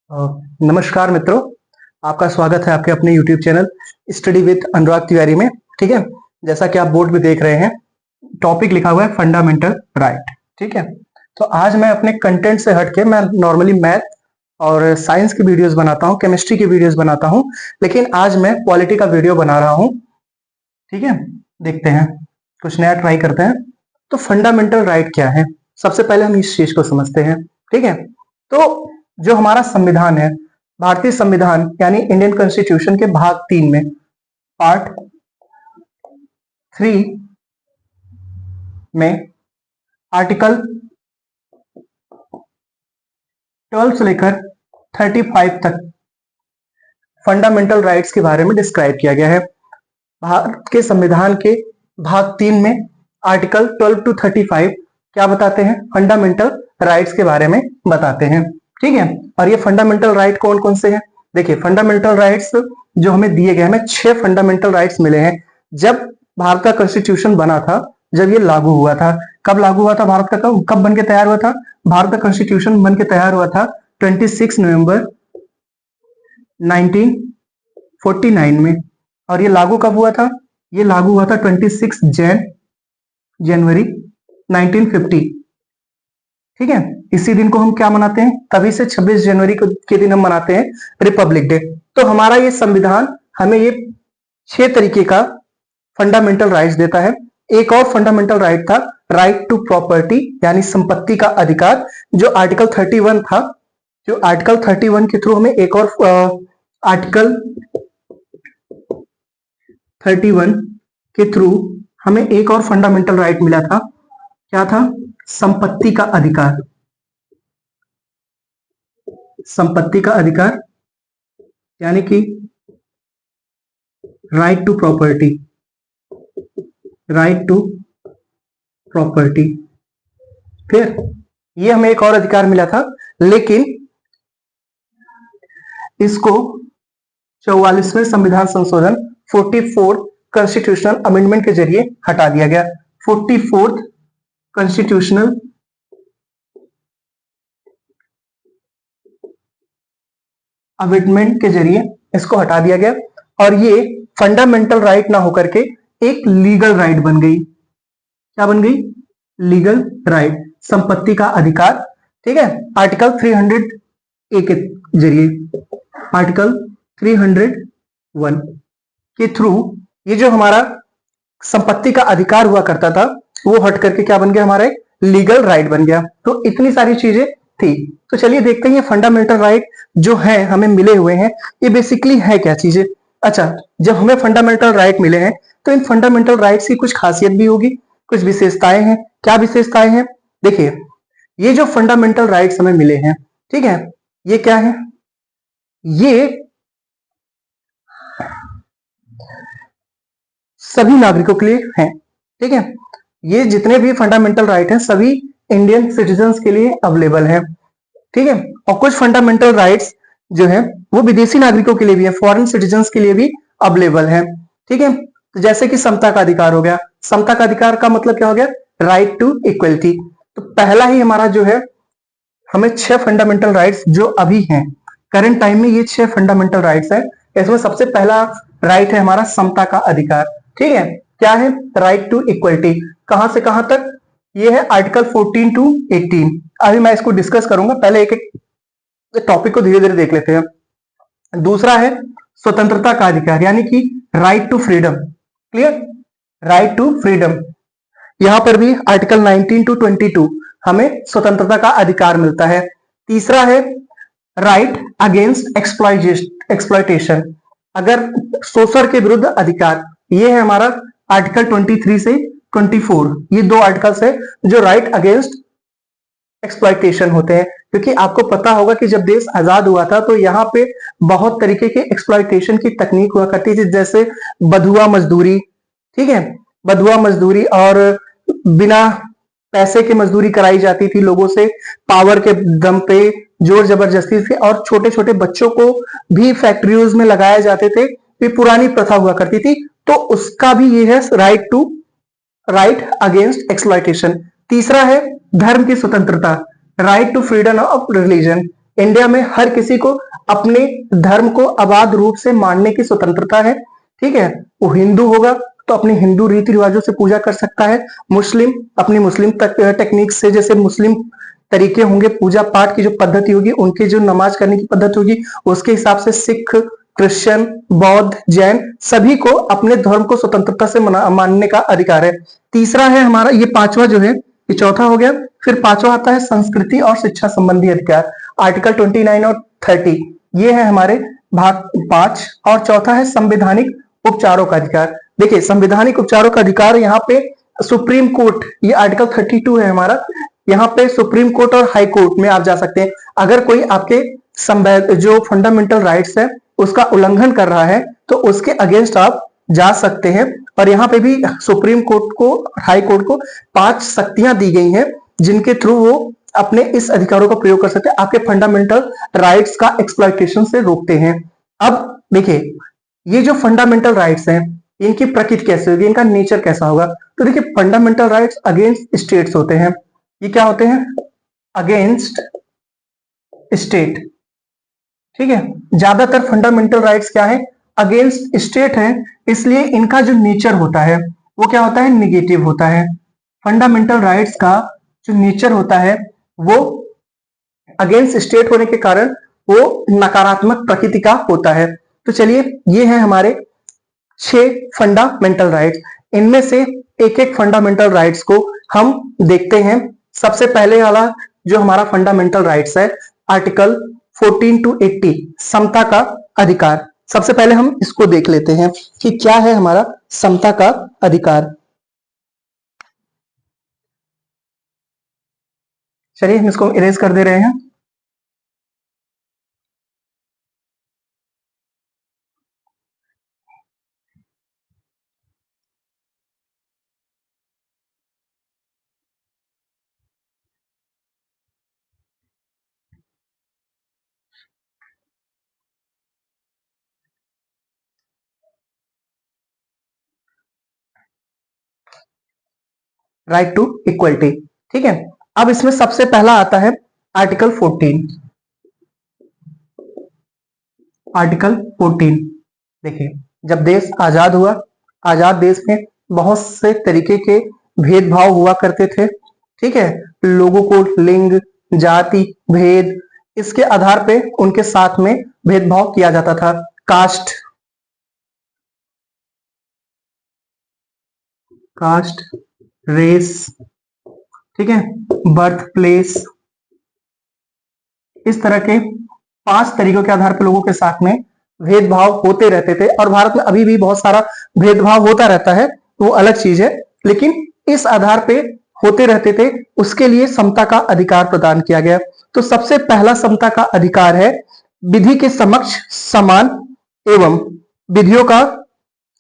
अ, नमस्कार मित्रों, आपका स्वागत है आपके अपने YouTube चैनल स्टडी विद अनुराग तिवारी में। ठीक है, जैसा कि आप बोर्ड पे देख रहे हैं, टॉपिक लिखा हुआ है फंडामेंटल राइट। ठीक है, तो आज मैं अपने कंटेंट से हटके मैं नॉर्मली मैथ और साइंस की वीडियोस बनाता हूँ, केमिस्ट्री की वीडियोस बनाता हूँ, लेकिन आज मैं पॉलिटी का वीडियो बना रहा हूँ। ठीक है, देखते हैं, कुछ नया ट्राई करते हैं। तो फंडामेंटल राइट क्या है, सबसे पहले हम इस चीज को समझते हैं। ठीक है, तो जो हमारा संविधान है, भारतीय संविधान यानी इंडियन कॉन्स्टिट्यूशन के भाग 3 में पार्ट 3 में आर्टिकल 12 से लेकर 35 तक फंडामेंटल राइट्स के बारे में डिस्क्राइब किया गया है। भारत के संविधान के भाग 3 में आर्टिकल 12 टू 35 क्या बताते हैं, फंडामेंटल राइट्स के बारे में बताते हैं। ठीक है, और ये फंडामेंटल राइट कौन कौन से हैं? देखिए, फंडामेंटल राइट्स जो हमें दिए गए, हमें 6 फंडामेंटल राइट्स मिले हैं जब भारत का कॉन्स्टिट्यूशन बना था, जब ये लागू हुआ था। कब लागू हुआ था भारत का, कब बन के तैयार हुआ था? भारत का कॉन्स्टिट्यूशन बन के तैयार हुआ था 26 नवंबर 1949 में। और ये लागू कब हुआ था? ये लागू हुआ था 26 जनवरी 1950। ठीक है, इसी दिन को हम क्या मनाते हैं? तभी से 26 जनवरी के दिन हम मनाते हैं रिपब्लिक डे। तो हमारा ये संविधान हमें ये 6 तरीके का फंडामेंटल राइट्स देता है। एक और फंडामेंटल राइट था राइट टू प्रॉपर्टी यानी संपत्ति का अधिकार, जो आर्टिकल 31 था। जो आर्टिकल 31 के थ्रू हमें एक और आर्टिकल 31 के थ्रू हमें एक और फंडामेंटल राइट मिला था। क्या था? संपत्ति का अधिकार। संपत्ति का अधिकार यानी कि right to property. Right to property. फिर ये हमें एक और अधिकार मिला था, लेकिन इसको 44वें संविधान संशोधन 44 कॉन्स्टिट्यूशनल अमेंडमेंट के जरिए हटा दिया गया। 44th कॉन्स्टिट्यूशनल अमेंडमेंट के जरिए इसको हटा दिया गया और ये फंडामेंटल राइट ना होकर के एक लीगल राइट बन गई। क्या बन गई? लीगल राइट, संपत्ति का अधिकार। ठीक है, आर्टिकल 300 के जरिए, आर्टिकल 301 के थ्रू ये जो हमारा संपत्ति का अधिकार हुआ करता था, वो हट करके क्या बन गया? हमारा एक लीगल राइट बन गया। तो इतनी सारी चीजें थी। तो चलिए देखते हैं ये फंडामेंटल राइट जो है हमें मिले हुए हैं, ये बेसिकली है क्या चीजें। अच्छा, जब हमें फंडामेंटल राइट मिले हैं तो इन फंडामेंटल राइट्स की कुछ खासियत भी होगी, कुछ विशेषताएं हैं। क्या विशेषताएं हैं? देखिए, ये जो फंडामेंटल राइट्स हमें मिले हैं, ठीक है, ये क्या है? ये सभी नागरिकों के लिए हैं। ठीक है, ये जितने भी फंडामेंटल राइट हैं सभी इंडियन सिटीजन्स के लिए अवेलेबल है। ठीक है, और कुछ फंडामेंटल राइट्स जो है वो विदेशी नागरिकों के लिए भी है, फॉरेन सिटीजन्स के लिए भी अवेलेबल है। ठीक है, तो जैसे कि समता का अधिकार हो गया। समता का अधिकार का मतलब क्या हो गया? Right to equality. तो पहला ही हमारा जो है, हमें 6 फंडामेंटल राइट्स जो अभी हैं करंट टाइम में, ये 6 फंडामेंटल राइट्स है। इसमें सबसे पहला राइट है हमारा समता का अधिकार। ठीक है, क्या है? Right to equality. कहां से कहां तक? ये है आर्टिकल 14 टू 18। अभी मैं इसको डिस्कस करूंगा, पहले एक एक टॉपिक को धीरे धीरे देख लेते हैं। दूसरा है स्वतंत्रता का अधिकार यानी कि right to freedom. Clear? Right to freedom. यहां पर भी आर्टिकल 19 टू 22 हमें स्वतंत्रता का अधिकार मिलता है। तीसरा है राइट अगेंस्ट एक्सप्लॉयटेशन, अगर शोषण के विरुद्ध अधिकार। ये है हमारा आर्टिकल 23 से 24। ये 2 आर्टिकल्स है जो राइट अगेंस्ट एक्सप्लॉयटेशन होते हैं। क्योंकि आपको पता होगा कि जब देश आजाद हुआ था तो यहाँ पे बहुत तरीके के एक्सप्लॉयटेशन की तकनीक हुआ करती थी, जैसे बधुआ मजदूरी। ठीक है, बधुआ मजदूरी और बिना पैसे के मजदूरी कराई जाती थी लोगों से, पावर के दम पे, जोर जबरदस्ती से, और छोटे छोटे बच्चों को भी फैक्ट्रियों में लगाए जाते थे। ये पुरानी प्रथा हुआ करती थी। तो उसका भी ये है राइट अगेंस्ट एक्सप्लॉयटेशन। तीसरा है धर्म की स्वतंत्रता, right to freedom of religion. India में हर किसी को अपने धर्म को अबाध रूप से मानने की स्वतंत्रता है। ठीक है, वो हिंदू होगा तो अपने हिंदू रीति रिवाजों से पूजा कर सकता है, मुस्लिम अपनी मुस्लिम टेक्निक से, जैसे मुस्लिम तरीके होंगे पूजा पाठ की जो पद्धति होगी, उनके जो नमाज करने की पद्धति होगी उसके हिसाब से सिख, क्रिश्चियन, बौद्ध, जैन सभी को अपने धर्म को स्वतंत्रता से मानने का अधिकार है। तीसरा है हमारा, ये पांचवा जो है, ये चौथा हो गया। फिर पांचवा आता है संस्कृति और शिक्षा संबंधी अधिकार, आर्टिकल 29 और 30, ये है हमारे भाग 5। और चौथा है संवैधानिक उपचारों का अधिकार। देखिए संवैधानिक उपचारों का अधिकार, यहाँ पे सुप्रीम कोर्ट, ये आर्टिकल 32 है हमारा, यहाँ पे सुप्रीम कोर्ट और हाई कोर्ट में आप जा सकते हैं। अगर कोई आपके जो फंडामेंटल राइट्स है उसका उल्लंघन कर रहा है तो उसके अगेंस्ट आप जा सकते हैं। और यहाँ पे भी सुप्रीम कोर्ट को, हाई कोर्ट को 5 शक्तियां दी गई हैं जिनके थ्रू वो अपने इस अधिकारों का प्रयोग कर सकते हैं, आपके फंडामेंटल राइट्स का एक्सप्लॉइटेशन से रोकते हैं। अब देखिए ये जो फंडामेंटल राइट्स हैं इनकी प्रकृति कैसे होगी, इनका नेचर कैसा होगा। तो देखिए फंडामेंटल राइट्स अगेंस्ट स्टेट्स होते हैं। ये क्या होते हैं? Against state. ठीक है, ज्यादातर फंडामेंटल राइट्स क्या है? अगेंस्ट स्टेट है, इसलिए इनका जो नेचर होता है वो क्या होता है? निगेटिव होता है। फंडामेंटल राइट्स का जो नेचर होता है वो अगेंस्ट स्टेट होने के कारण वो नकारात्मक प्रकृति का होता है। तो चलिए ये है हमारे 6 फंडामेंटल राइट्स। इनमें से एक एक फंडामेंटल राइट्स को हम देखते हैं। सबसे पहले वाला जो हमारा फंडामेंटल राइट्स है, आर्टिकल 14 to 80, समता का अधिकार। सबसे पहले हम इसको देख लेते हैं कि क्या है हमारा समता का अधिकार। चलिए हम इसको इरेज कर दे रहे हैं। Right to equality. ठीक है, अब इसमें सबसे पहला आता है आर्टिकल 14। आर्टिकल 14 देखिए, जब देश आजाद हुआ, आजाद देश में बहुत से तरीके के भेदभाव हुआ करते थे। ठीक है, लोगों को लिंग, जाति, भेद, इसके आधार पे उनके साथ में भेदभाव किया जाता था। कास्ट, कास्ट, रेस, ठीक है, बर्थ प्लेस, इस तरह के 5 तरीकों के आधार पर लोगों के साथ में भेदभाव होते रहते थे। और भारत में अभी भी बहुत सारा भेदभाव होता रहता है, वो अलग चीज है, लेकिन इस आधार पे होते रहते थे। उसके लिए समता का अधिकार प्रदान किया गया। तो सबसे पहला समता का अधिकार है विधि के समक्ष समान एवं विधियों का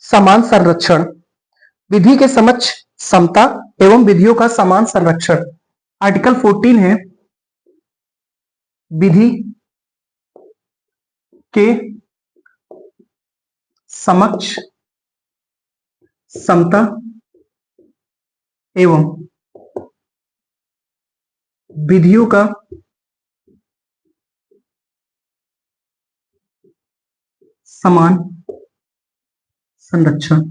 समान संरक्षण। विधि के समक्ष समता एवं विधियों का समान संरक्षण। आर्टिकल 14 है विधि के समक्ष समता एवं विधियों का समान संरक्षण।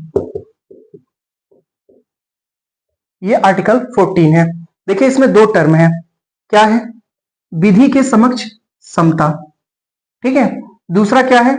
ये आर्टिकल 14 है। देखिए इसमें 2 टर्म है, क्या है? विधि के समक्ष समता, ठीक है, दूसरा क्या है?